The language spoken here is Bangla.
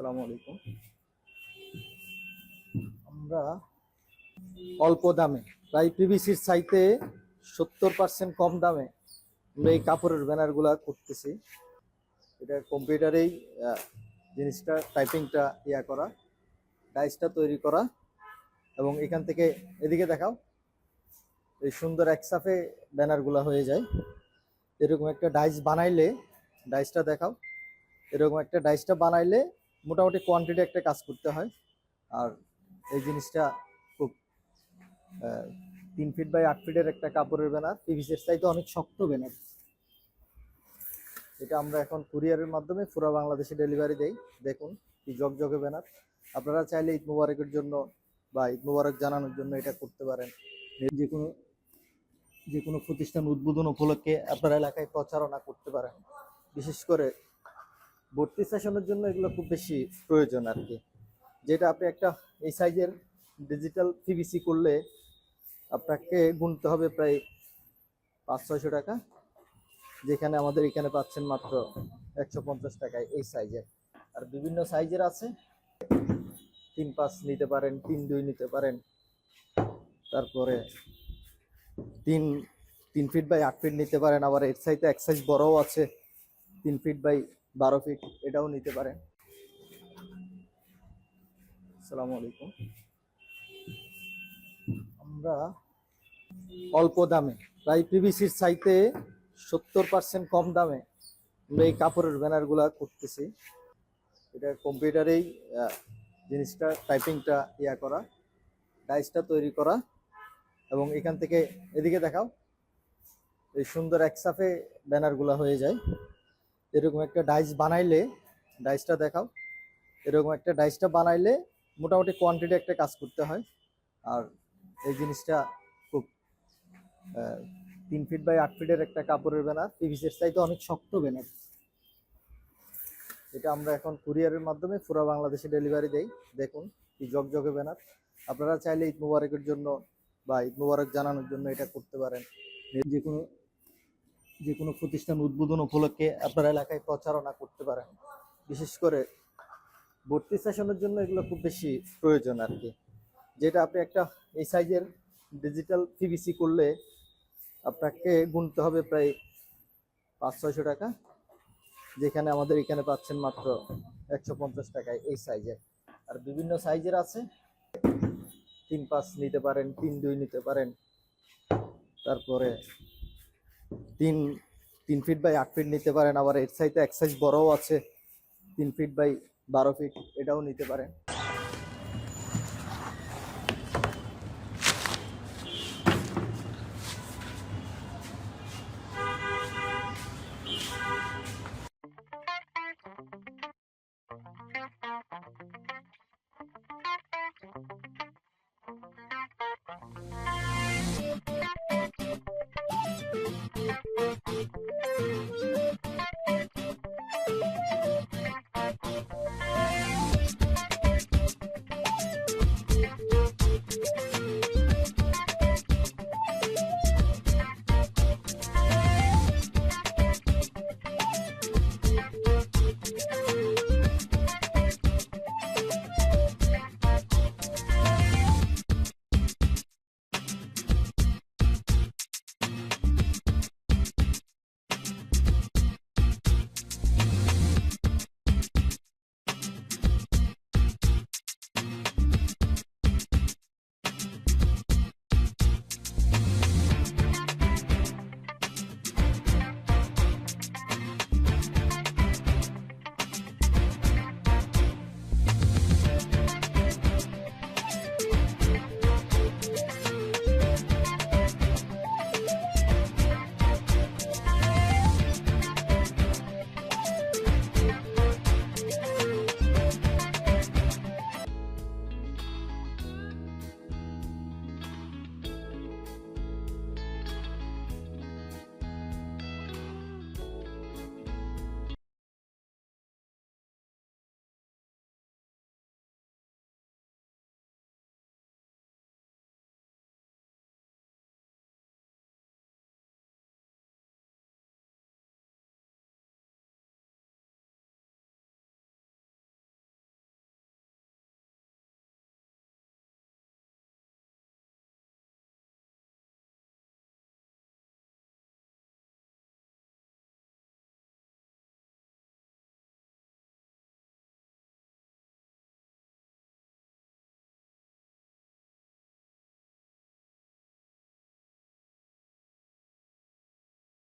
আসসালামু আলাইকুম। আমরা অল্প দামে প্রায় পিভিসির চাইতে 70% কম দামে আমরা এই কাপড়ের ব্যানারগুলা করতেছি। এটা কম্পিউটারেই জিনিসটা টাইপিংটা করা, ডাইসটা তৈরি করা, এবং এখান থেকে এদিকে দেখাও, এই সুন্দর একসাথে ব্যানারগুলা হয়ে যায়। এরকম একটা ডাইস বানাইলে, ডাইসটা দেখাও, এরকম একটা ডাইসটা বানাইলে মোটামুটি কোয়ান্টিটি একটা কাজ করতে হয়। আর এই জিনিসটা খুব 3 ফিট বাই 8 ফিটের একটা কাপড়ের ব্যানার, পিভিসির চাইতে অনেক শক্ত ব্যানার। এটা আমরা এখন কুরিয়ারের মাধ্যমে পুরো বাংলাদেশে ডেলিভারি দেই। দেখুন কি জগজগে ব্যানার। আপনারা চাইলে ঈদ মুবারকের জন্য বা ঈদ মুবারক জানানোর জন্য এটা করতে পারেন। যে কোনো প্রতিষ্ঠান উদ্বোধন উপলক্ষে আপনার এলাকায় প্রচারণা করতে পারেন। বিশেষ করে ভর্তি সেশনের জন্য এগুলো খুব বেশি প্রয়োজন আর কি। যেটা আপনি একটা এই সাইজের ডিজিটাল পিভিসি করলে আপনাকে গুনতে হবে প্রায় 500-600 টাকা, যেখানে আমাদের এখানে পাচ্ছেন মাত্র 150 টাকায় এই সাইজের। আর বিভিন্ন সাইজের আছে, 3-5 নিতে পারেন, 3-2 নিতে পারেন, তারপরে 3 ফিট বাই 8 ফিট নিতে পারেন। আবার এর সাইজে এক সাইজ বড়ও আছে, 3 ফিট বাই 12 ফিট, এটাও নিতে পারেন। আসসালামু আলাইকুম। আমরা অল্প দামে প্রায় পিভিসির চাইতে 70% কম দামে আমরা এই কাপড়ের ব্যানারগুলা করতেছি। এটা কম্পিউটারেই জিনিসটা টাইপিংটা করা, ডাইসটা তৈরি করা, এবং এখান থেকে এদিকে দেখাও, এই সুন্দর একসাথে ব্যানারগুলা হয়ে যায়। এরকম একটা ডাইস বানাইলে, ডাইসটা দেখাও, এরকম একটা ডাইসটা বানাইলে মোটামুটি কোয়ান্টিটি একটা কাজ করতে হয়। আর এই জিনিসটা খুব 3 ফিট বাই 8 ফিটের একটা কাপড়ের ব্যানার, পিভিসির চাইতে অনেক শক্ত ব্যানার। এটা আমরা এখন কুরিয়ারের মাধ্যমে পুরো বাংলাদেশে ডেলিভারি দেই। দেখুন কি জগজগে ব্যানার। আপনারা চাইলে ঈদ মুবারকের জন্য বা ঈদ মুবারক জানানোর জন্য এটা করতে পারেন। যে কোনো প্রতিষ্ঠান উদ্বোধন উপলক্ষে আপনার এলাকায় প্রচারণা করতে পারেন। বিশেষ করে ভর্তি সেশনের জন্য এগুলো খুব বেশি প্রয়োজন আর কি। যেটা আপনি একটা এই সাইজের ডিজিটাল পিভিসি করলে আপনাকে গুনতে হবে প্রায় 500-600 টাকা, যেখানে আমাদের এখানে পাচ্ছেন মাত্র 150 টাকায় এই সাইজের। আর বিভিন্ন সাইজের আছে, 3-5 নিতে পারেন, 3-2 নিতে পারেন, তারপরে 3 ফিট বাই 8 ফিট নিতে পারেন। আবার এর সাইজে এক সাইজ বড়ও আছে, 3 ফিট বাই 12 ফিট, এটাও নিতে পারেন।